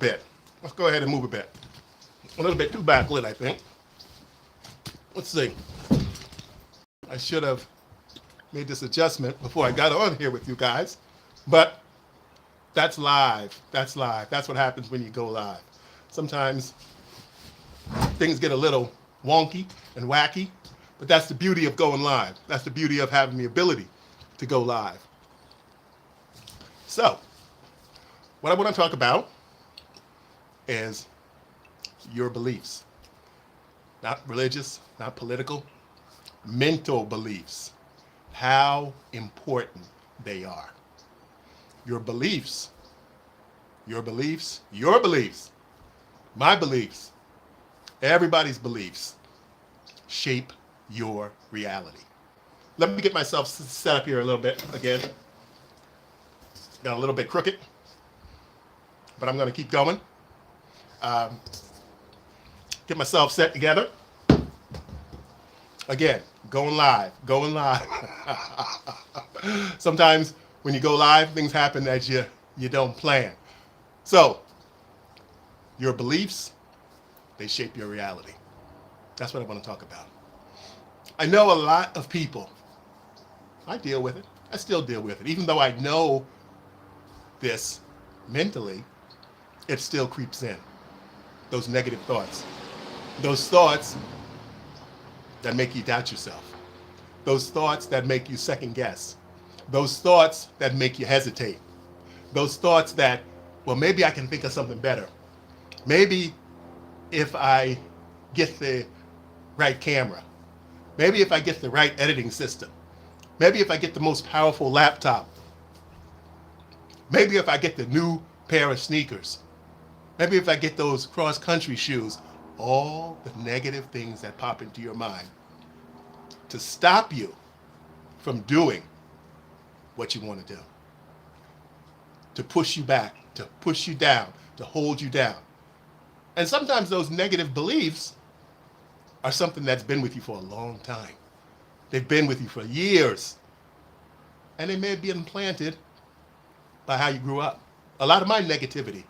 bit. Let's go ahead and move a bit. A little bit too backlit, I think. Let's see. I should have made this adjustment before I got on here with you guys. But that's live. That's live. That's what happens when you go live. Sometimes things get a little wonky and wacky, but that's the beauty of going live. That's the beauty of having the ability to go live. So, what I want to talk about is your beliefs. Not religious, not political, mental beliefs. How important they are. Your beliefs, your beliefs, your beliefs, my beliefs, everybody's beliefs shape your reality. Let me get myself set up here a little bit again. Got a little bit crooked, but I'm going to keep going. Get myself set together. Again, going live, going live. Sometimes when you go live, things happen that you don't plan. So, your beliefs, they shape your reality. That's what I want to talk about. I know a lot of people. I deal with it. I still deal with it. Even though I know this mentally, it still creeps in. Those negative thoughts. Those thoughts that make you doubt yourself. Those thoughts that make you second guess. Those thoughts that make you hesitate. Those thoughts that, well, maybe I can think of something better. Maybe if I get the right camera. Maybe if I get the right editing system. Maybe if I get the most powerful laptop. Maybe if I get the new pair of sneakers. Maybe if I get those cross-country shoes. All the negative things that pop into your mind to stop you from doing what you want to do. To push you back, to push you down, to hold you down. And sometimes those negative beliefs are something that's been with you for a long time. They've been with you for years. And they may be implanted by how you grew up. A lot of my negativity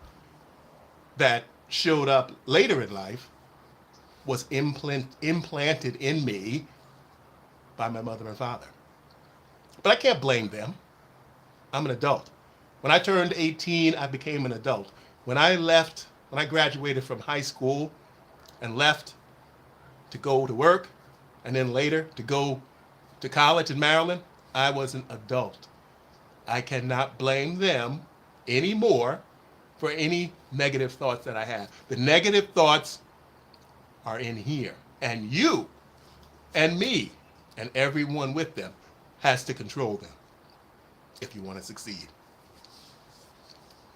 that showed up later in life was implanted in me by my mother and father. But I can't blame them. I'm an adult. When I turned 18, I became an adult. When I graduated from high school and left to go to work, and then later to go to college in Maryland, I was an adult. I cannot blame them anymore for any negative thoughts that I have. The negative thoughts are in here. And you and me and everyone with them has to control them if you want to succeed.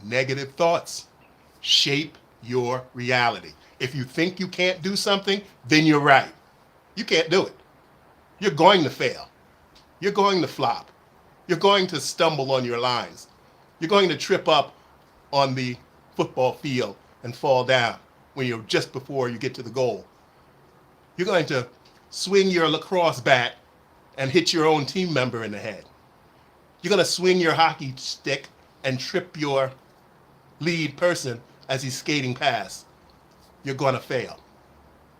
Negative thoughts shape your reality. If you think you can't do something, then you're right. You can't do it. You're going to fail. You're going to flop. You're going to stumble on your lines. You're going to trip up on the football field and fall down when you're just before you get to the goal. You're going to swing your lacrosse bat and hit your own team member in the head. You're going to swing your hockey stick and trip your lead person as he's skating past. You're going to fail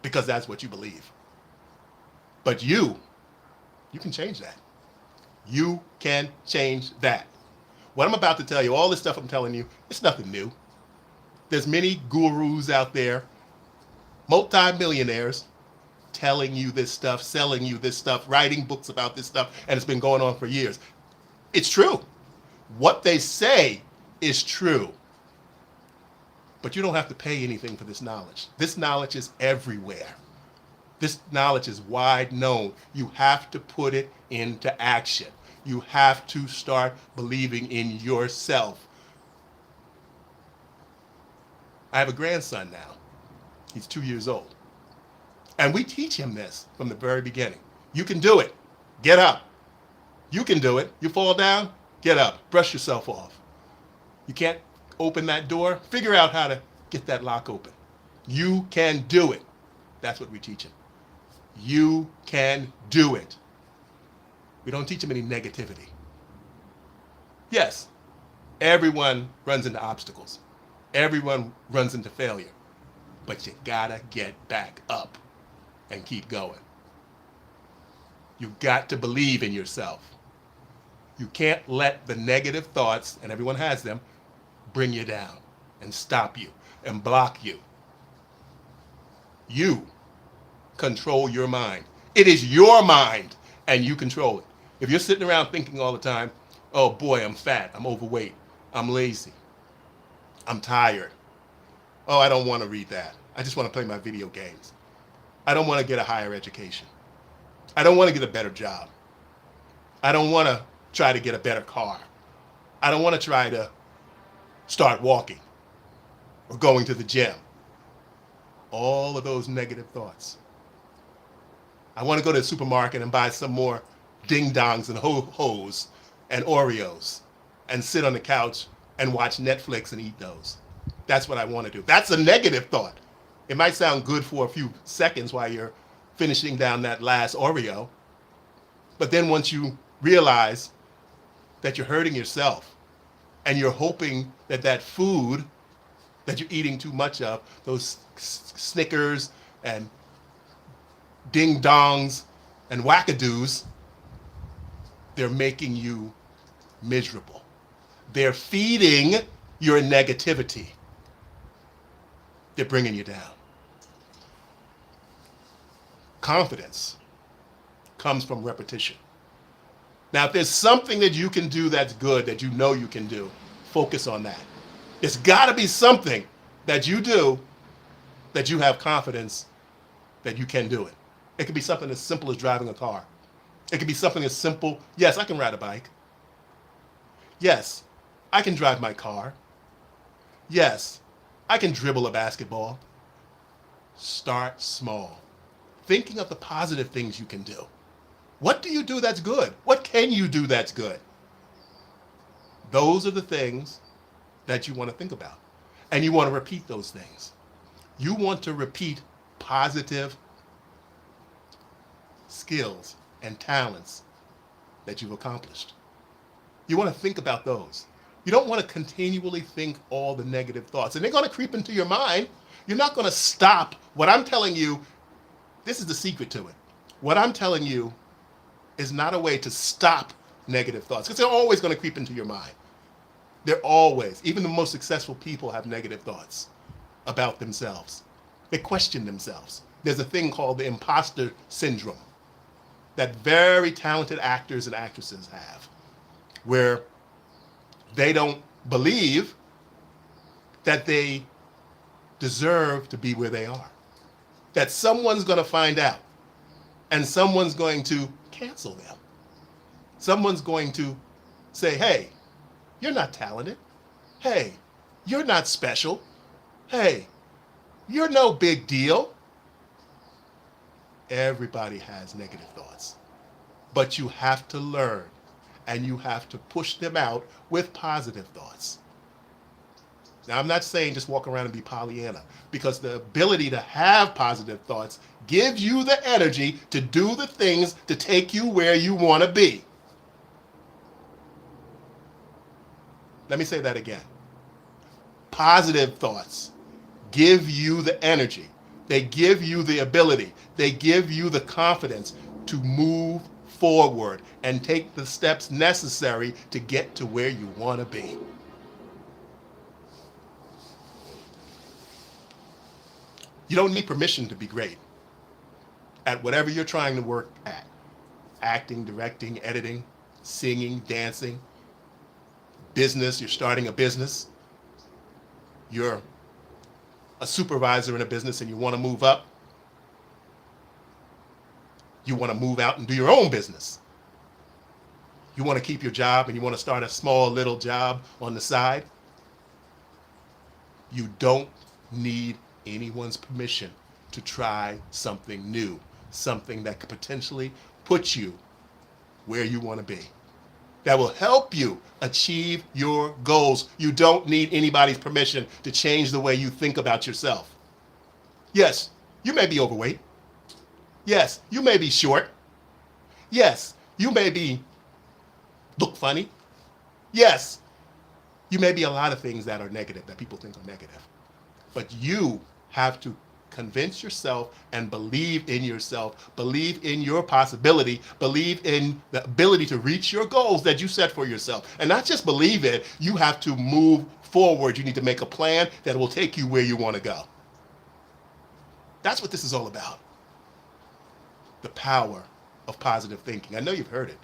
because that's what you believe. But you can change that. You can change that. What I'm about to tell you, all this stuff I'm telling you, it's nothing new. There's many gurus out there, multi-millionaires, telling you this stuff, selling you this stuff, writing books about this stuff, and it's been going on for years. It's true. What they say is true. But you don't have to pay anything for this knowledge. This knowledge is everywhere. This knowledge is wide known. You have to put it into action. You have to start believing in yourself. I have a grandson now. He's 2 years old. And we teach him this from the very beginning. You can do it. Get up. You can do it. You fall down, get up. Brush yourself off. You can't open that door, figure out how to get that lock open. You can do it. That's what we teach him. You can do it. We don't teach him any negativity. Yes, everyone runs into obstacles. Everyone runs into failure, but you gotta get back up and keep going. You got to believe in yourself. You can't let the negative thoughts, and everyone has them, bring you down and stop you and block you. You control your mind. It is your mind and you control it. If you're sitting around thinking all the time, oh boy, I'm fat, I'm overweight, I'm lazy, I'm tired. Oh, I don't want to read that. I just want to play my video games. I don't want to get a higher education. I don't want to get a better job. I don't want to try to get a better car. I don't want to try to start walking or going to the gym. All of those negative thoughts. I want to go to the supermarket and buy some more ding-dongs and ho-hos and Oreos and sit on the couch and watch Netflix and eat those. That's what I want to do. That's a negative thought. It might sound good for a few seconds while you're finishing down that last Oreo, but then once you realize that you're hurting yourself and you're hoping that that food that you're eating too much of, those Snickers and ding-dongs and wackadoos, they're making you miserable. They're feeding your negativity. They're bringing you down. Confidence comes from repetition. Now, if there's something that you can do that's good, that you know you can do, focus on that. There's got to be something that you do that you have confidence that you can do it. It could be something as simple as driving a car. It could be something as simple, yes, I can ride a bike. Yes, I can drive my car. Yes, I can dribble a basketball. Start small. Thinking of the positive things you can do. What do you do that's good? What can you do that's good? Those are the things that you want to think about. And you want to repeat those things. You want to repeat positive skills and talents that you've accomplished. You want to think about those. You don't want to continually think all the negative thoughts. And they're going to creep into your mind. You're not going to stop. What I'm telling you, this is the secret to it. What I'm telling you is not a way to stop negative thoughts, because they're always going to creep into your mind. They're always, even the most successful people have negative thoughts about themselves. They question themselves. There's a thing called the imposter syndrome that very talented actors and actresses have, where they don't believe that they deserve to be where they are. That someone's going to find out and someone's going to cancel them. Someone's going to say, hey, you're not talented. Hey, you're not special. Hey, you're no big deal. Everybody has negative thoughts, but you have to learn and you have to push them out with positive thoughts. Now, I'm not saying just walk around and be Pollyanna, because the ability to have positive thoughts gives you the energy to do the things to take you where you want to be. Let me say that again. Positive thoughts give you the energy. They give you the ability. They give you the confidence to move forward and take the steps necessary to get to where you want to be. You don't need permission to be great at whatever you're trying to work at. Acting, directing, editing, singing, dancing, business, you're starting a business. You're a supervisor in a business and you want to move up. You want to move out and do your own business. You want to keep your job and you want to start a small little job on the side. You don't need anyone's permission to try something new, something that could potentially put you where you want to be, that will help you achieve your goals. You don't need anybody's permission to change the way you think about yourself. Yes, you may be overweight. Yes, you may be short. Yes, you may look funny. Yes, You may be a lot of things that are negative, that people think are negative. But you have to convince yourself and believe in yourself, believe in your possibility, believe in the ability to reach your goals that you set for yourself. And not just believe it, you have to move forward. You need to make a plan that will take you where you want to go. That's what this is all about. The power of positive thinking. I know you've heard it.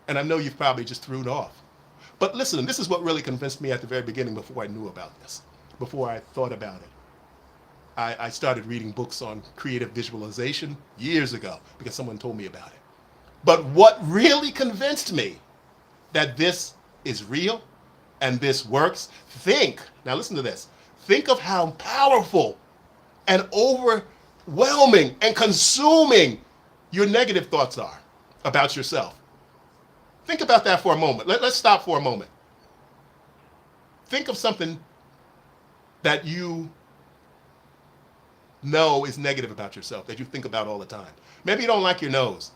And I know you've probably just threw it off. But listen, this is what really convinced me at the very beginning before I knew about this, before I thought about it. I started reading books on creative visualization years ago because someone told me about it. But what really convinced me that this is real and this works, now listen to this, think of how powerful and overwhelming and consuming your negative thoughts are about yourself. Think about that for a moment. Let's stop for a moment. Think of something that you know is negative about yourself, that you think about all the time. Maybe you don't like your nose.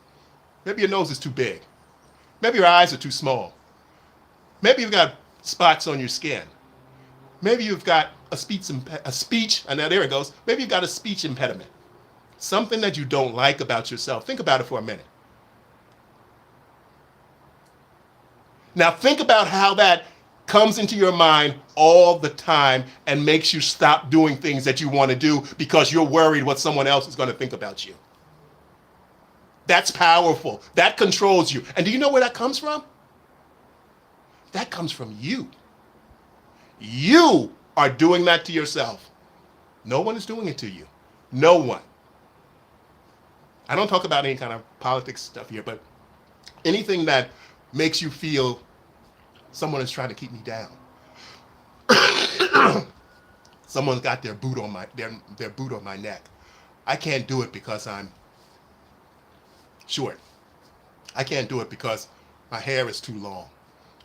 Maybe your nose is too big. Maybe your eyes are too small. Maybe you've got spots on your skin. Maybe you've got and now there it goes. Maybe you've got a speech impediment. Something that you don't like about yourself. Think about it for a minute. Now think about how that comes into your mind all the time and makes you stop doing things that you want to do because you're worried what someone else is going to think about you. That's powerful. That controls you. And do you know where that comes from? That comes from you. You are doing that to yourself. No one is doing it to you. No one. I don't talk about any kind of politics stuff here, but anything that makes you feel someone is trying to keep me down. Someone's got their boot on my neck. I can't do it because I'm short. I can't do it because my hair is too long.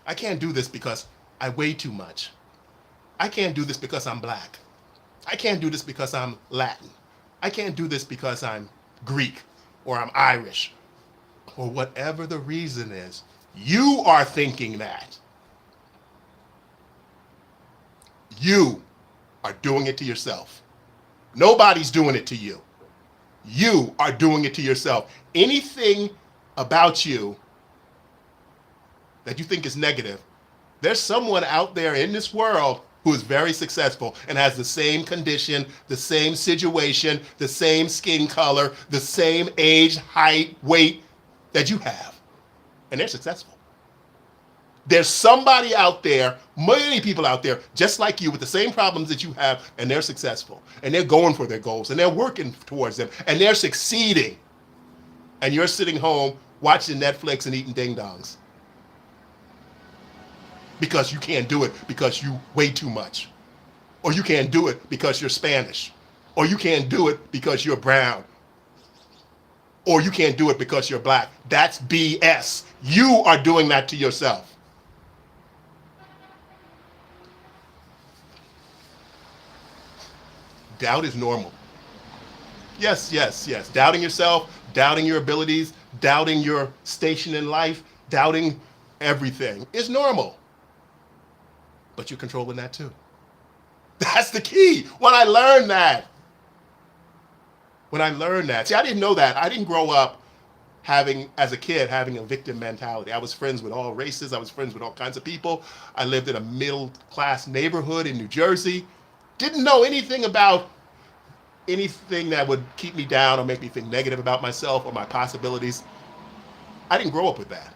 I can't do this because I weigh too much. I can't do this because I'm black. I can't do this because I'm Latin. I can't do this because I'm Greek or I'm Irish or whatever the reason is. You are thinking that. You are doing it to yourself. Nobody's doing it to you. You are doing it to yourself. Anything about you that you think is negative, there's someone out there in this world who is very successful and has the same condition, the same situation, the same skin color, the same age, height, weight that you have. And they're successful. There's somebody out there, many people out there, just like you with the same problems that you have, and they're successful. And they're going for their goals, and they're working towards them, and they're succeeding. And you're sitting home watching Netflix and eating ding-dongs. Because you can't do it because you weigh too much. Or you can't do it because you're Spanish. Or you can't do it because you're brown. Or you can't do it because you're black. That's BS. You are doing that to yourself. Doubt is normal. Yes, yes, yes. Doubting yourself, doubting your abilities, doubting your station in life, doubting everything is normal. But you're controlling that too. That's the key. When I learned that, see, I didn't know that. I didn't grow up as a kid, having a victim mentality. I was friends with all races. I was friends with all kinds of people. I lived in a middle-class neighborhood in New Jersey. Didn't know anything about anything that would keep me down or make me think negative about myself or my possibilities. I didn't grow up with that.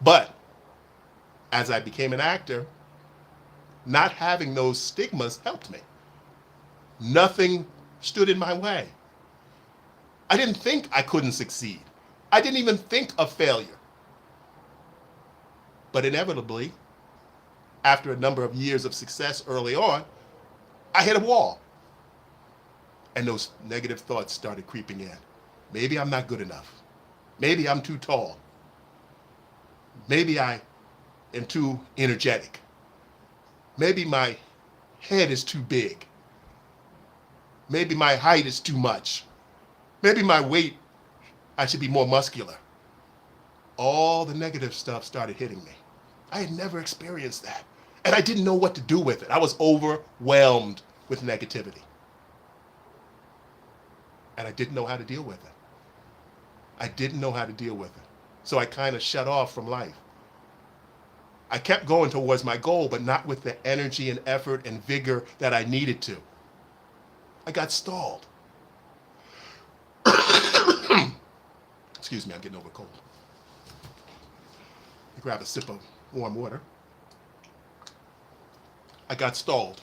But as I became an actor, not having those stigmas helped me. Nothing stood in my way. I didn't think I couldn't succeed. I didn't even think of failure. But inevitably, after a number of years of success early on, I hit a wall. And those negative thoughts started creeping in. Maybe I'm not good enough. Maybe I'm too tall. Maybe I am too energetic. Maybe my head is too big. Maybe my height is too much. Maybe my weight, I should be more muscular. All the negative stuff started hitting me. I had never experienced that. And I didn't know what to do with it. I was overwhelmed with negativity. And I didn't know how to deal with it. I didn't know how to deal with it. So I kind of shut off from life. I kept going towards my goal, but not with the energy and effort and vigor that I needed to. I got stalled. Excuse me, I'm getting over a cold. I grab a sip of warm water. I got stalled.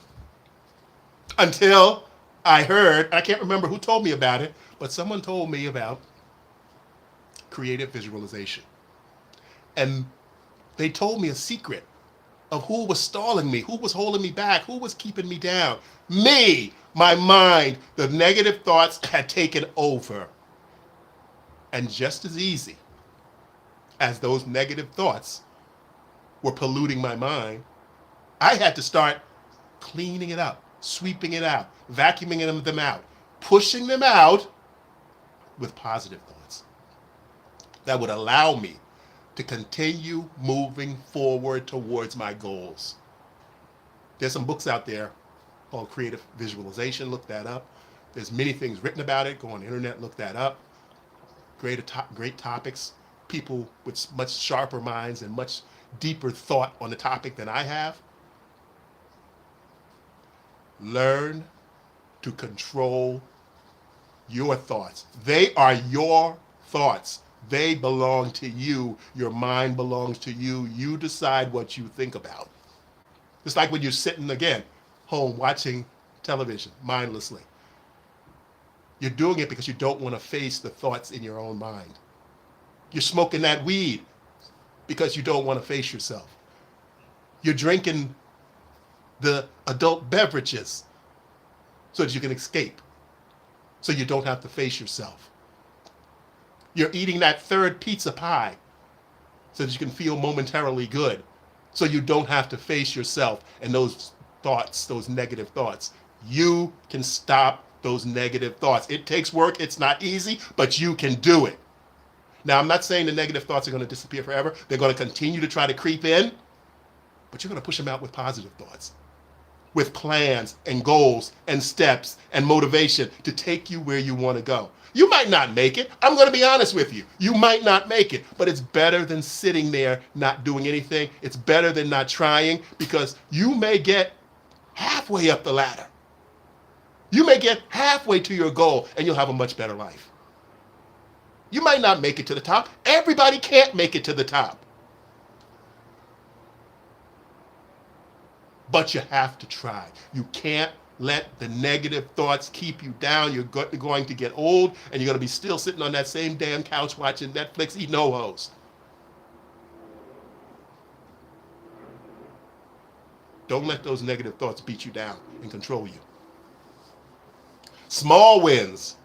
Until I heard, I can't remember who told me about it, but someone told me about creative visualization. And they told me a secret of who was stalling me, who was holding me back, who was keeping me down. Me, my mind, the negative thoughts had taken over. And just as easy as those negative thoughts were polluting my mind, I had to start cleaning it up, sweeping it out, vacuuming them out, pushing them out with positive thoughts that would allow me to continue moving forward towards my goals. There's some books out there called Creative Visualization. Look that up. There's many things written about it. Go on the internet, look that up. Great topics. People with much sharper minds and much deeper thought on the topic than I have. Learn to control your thoughts. They are your thoughts. They belong to you. Your mind belongs to you. You decide what you think about. It's like when you're sitting, again, home watching television mindlessly. You're doing it because you don't want to face the thoughts in your own mind. You're smoking that weed because you don't want to face yourself. You're drinking the adult beverages so that you can escape, so you don't have to face yourself. You're eating that third pizza pie so that you can feel momentarily good, so you don't have to face yourself and those thoughts, those negative thoughts. You can stop those negative thoughts. It takes work. It's not easy, but you can do it. Now, I'm not saying the negative thoughts are going to disappear forever. They're going to continue to try to creep in, but you're going to push them out with positive thoughts, with plans and goals and steps and motivation to take you where you want to go. You might not make it. I'm going to be honest with you. You might not make it, but it's better than sitting there not doing anything. It's better than not trying, because you may get halfway up the ladder. You may get halfway to your goal and you'll have a much better life. You might not make it to the top. Everybody can't make it to the top. But you have to try. You can't let the negative thoughts keep you down. You're going to get old and you're going to be still sitting on that same damn couch watching Netflix, eating Ho-Hos. Don't let those negative thoughts beat you down and control you. Small wins.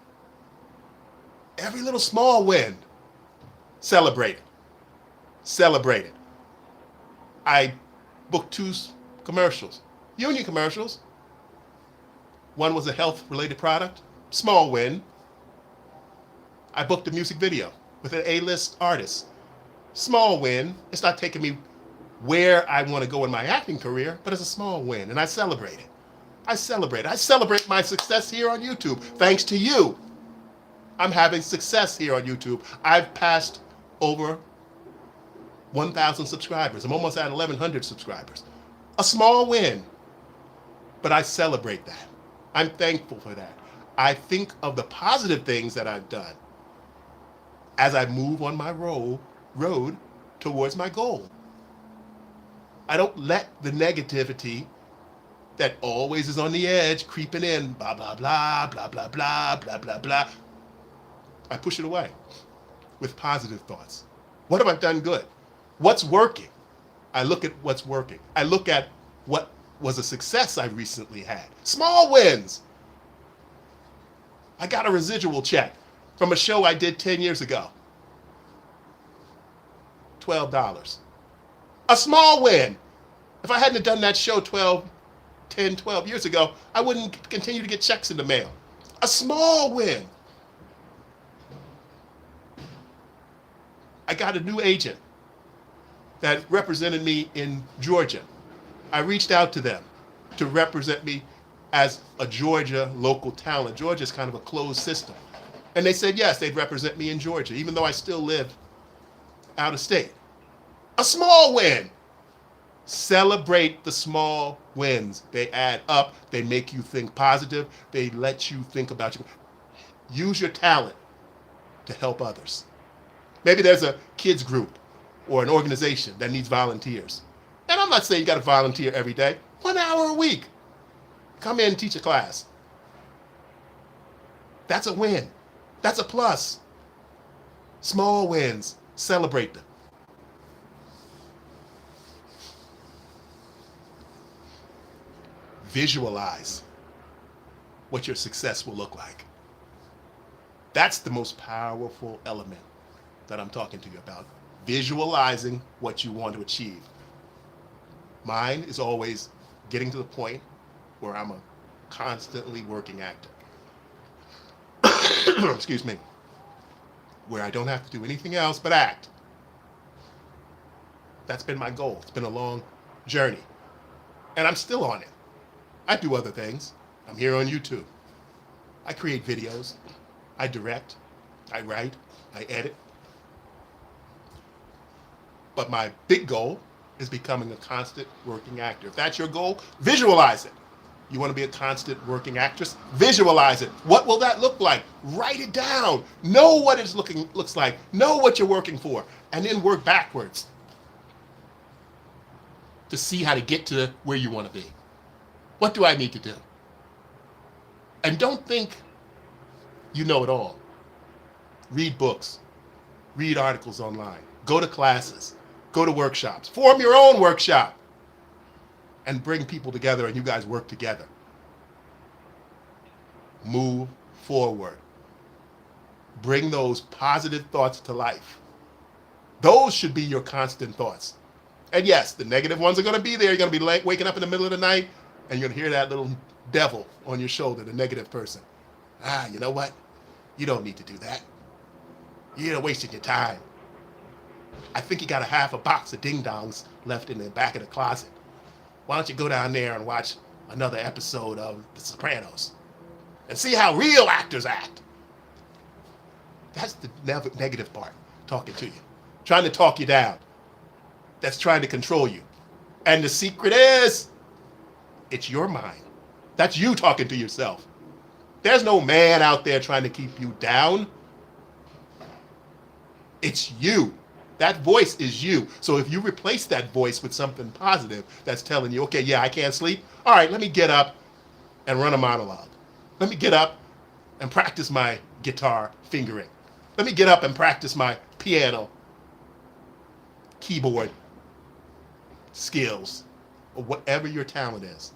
Every little small win. Celebrate it. Celebrate it. I booked 2 commercials, union commercials. One was a health-related product, small win. I booked a music video with an A-list artist, small win. It's not taking me where I want to go in my acting career, but it's a small win, and I celebrate it. I celebrate it. I celebrate my success here on YouTube. Thanks to you, I'm having success here on YouTube. I've passed over 1,000 subscribers. I'm almost at 1,100 subscribers. A small win, but I celebrate that. I'm thankful for that. I think of the positive things that I've done as I move on my road towards my goal. I don't let the negativity that always is on the edge creeping in, blah, blah, blah, blah, blah, blah, blah, blah, blah. I push it away with positive thoughts. What have I done good? What's working? I look at what's working. I look at what was a success I recently had. Small wins. I got a residual check from a show I did 10 years ago. $12. A small win. If I hadn't done that show 10, 12 years ago, I wouldn't continue to get checks in the mail. A small win. I got a new agent. that represented me in Georgia. I reached out to them to represent me as a Georgia local talent. Georgia is kind of a closed system. And they said yes, they'd represent me in Georgia, even though I still live out of state. A small win. Celebrate the small wins. They add up. They make you think positive. They let you think about you. Use your talent to help others. Maybe there's a kids group or an organization that needs volunteers. And I'm not saying you got to volunteer every day. 1 hour a week. Come in and teach a class. That's a win. That's a plus. Small wins. Celebrate them. Visualize what your success will look like. That's the most powerful element that I'm talking to you about. Visualizing what you want to achieve. Mine is always getting to the point where I'm a constantly working actor. Excuse me. Where I don't have to do anything else but act. That's been my goal. It's been a long journey. And I'm still on it. I do other things. I'm here on YouTube. I create videos. I direct. I write. I edit. But my big goal is becoming a constant working actor. If that's your goal, visualize it. You want to be a constant working actress? Visualize it. What will that look like? Write it down. Know what it looks like. Know what you're working for. And then work backwards to see how to get to where you want to be. What do I need to do? And don't think you know it all. Read books. Read articles online. Go to classes. Go to workshops. Form your own workshop. And bring people together and you guys work together. Move forward. Bring those positive thoughts to life. Those should be your constant thoughts. And yes, the negative ones are going to be there. You're going to be waking up in the middle of the night and you're going to hear that little devil on your shoulder, the negative person. You know what? You don't need to do that. You're wasting your time. I think you got half a box of ding-dongs left in the back of the closet. Why don't you go down there and watch another episode of The Sopranos and see how real actors act? That's the negative part, talking to you. Trying to talk you down. That's trying to control you. And the secret is, it's your mind. That's you talking to yourself. There's no man out there trying to keep you down. It's you. That voice is you. So if you replace that voice with something positive that's telling you, okay, yeah, I can't sleep. All right, let me get up and run a monologue. Let me get up and practice my guitar fingering. Let me get up and practice my piano, keyboard skills, or whatever your talent is.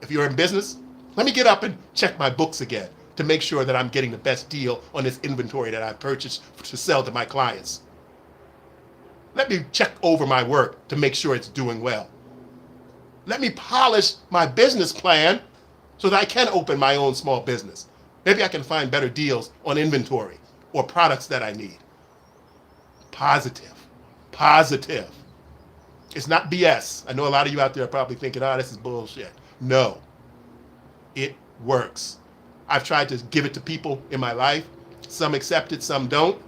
If you're in business, let me get up and check my books again to make sure that I'm getting the best deal on this inventory that I purchased to sell to my clients. Let me check over my work to make sure it's doing well. Let me polish my business plan so that I can open my own small business. Maybe I can find better deals on inventory or products that I need. Positive. Positive. It's not BS. I know a lot of you out there are probably thinking, oh, this is bullshit. No. It works. I've tried to give it to people in my life. Some accept it, some don't.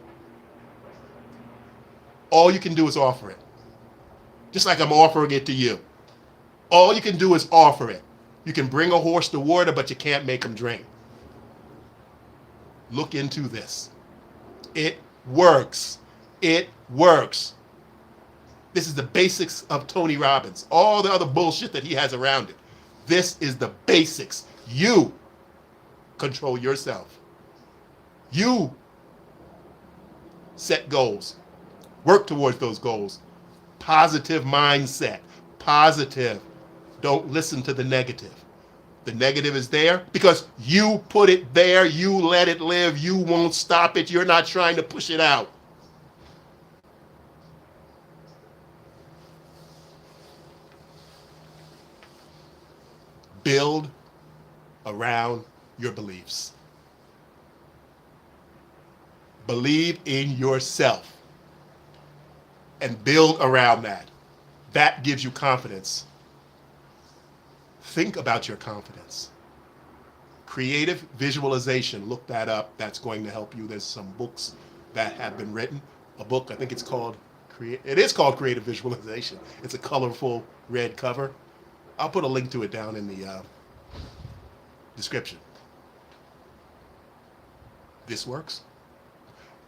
All you can do is offer it. Just like I'm offering it to you. All you can do is offer it. You can bring a horse to water, but you can't make him drink. Look into this. It works. It works. This is the basics of Tony Robbins. All the other bullshit that he has around it. This is the basics. You control yourself. You set goals. Work towards those goals. Positive mindset. Positive. Don't listen to the negative. The negative is there because you put it there. You let it live. You won't stop it. You're not trying to push it out. Build around your beliefs. Believe in yourself. and build around that. That gives you confidence. Think about your confidence. Creative visualization, look that up. That's going to help you. There's some books that have been written. A book, I think it's called, it is called Creative Visualization. It's a colorful red cover. I'll put a link to it down in the description. This works.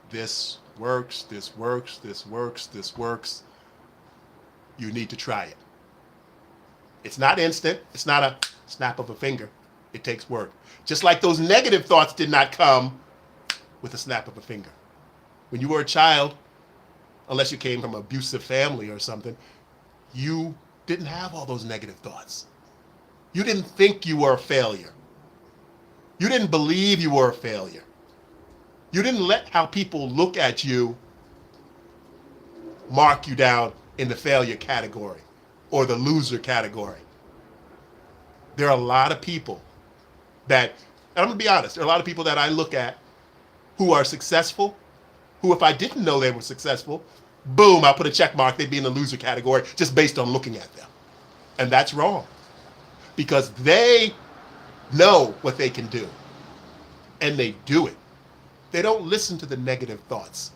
This works, this works, this works, this works. You need to try it. It's not instant. It's not a snap of a finger. It takes work. Just like those negative thoughts did not come with a snap of a finger. When you were a child, unless you came from an abusive family or something, you didn't have all those negative thoughts. You didn't think you were a failure. You didn't believe you were a failure. You didn't let how people look at you mark you down in the failure category or the loser category. There are a lot of people that, and I'm going to be honest, there are a lot of people that I look at who are successful, who if I didn't know they were successful, boom, I'll put a check mark, they'd be in the loser category just based on looking at them. And that's wrong, because they know what they can do, and they do it. They don't listen to the negative thoughts.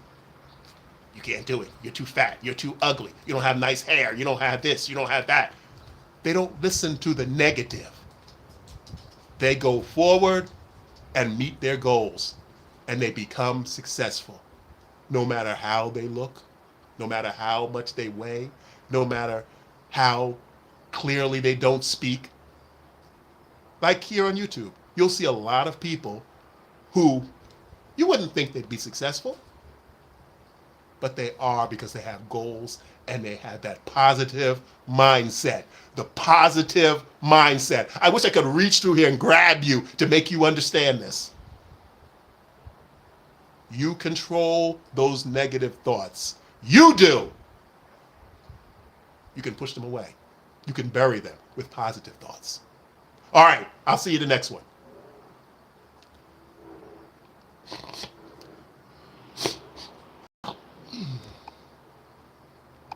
You can't do it. You're too fat. You're too ugly. You don't have nice hair. You don't have this. You don't have that. They don't listen to the negative. They go forward and meet their goals, and they become successful. No matter how they look, no matter how much they weigh, no matter how clearly they don't speak. Like here on YouTube, you'll see a lot of people who you wouldn't think they'd be successful, but they are, because they have goals and they have that positive mindset. The positive mindset. I wish I could reach through here and grab you to make you understand this. You control those negative thoughts. You do. You can push them away. You can bury them with positive thoughts. All right, I'll see you the next one.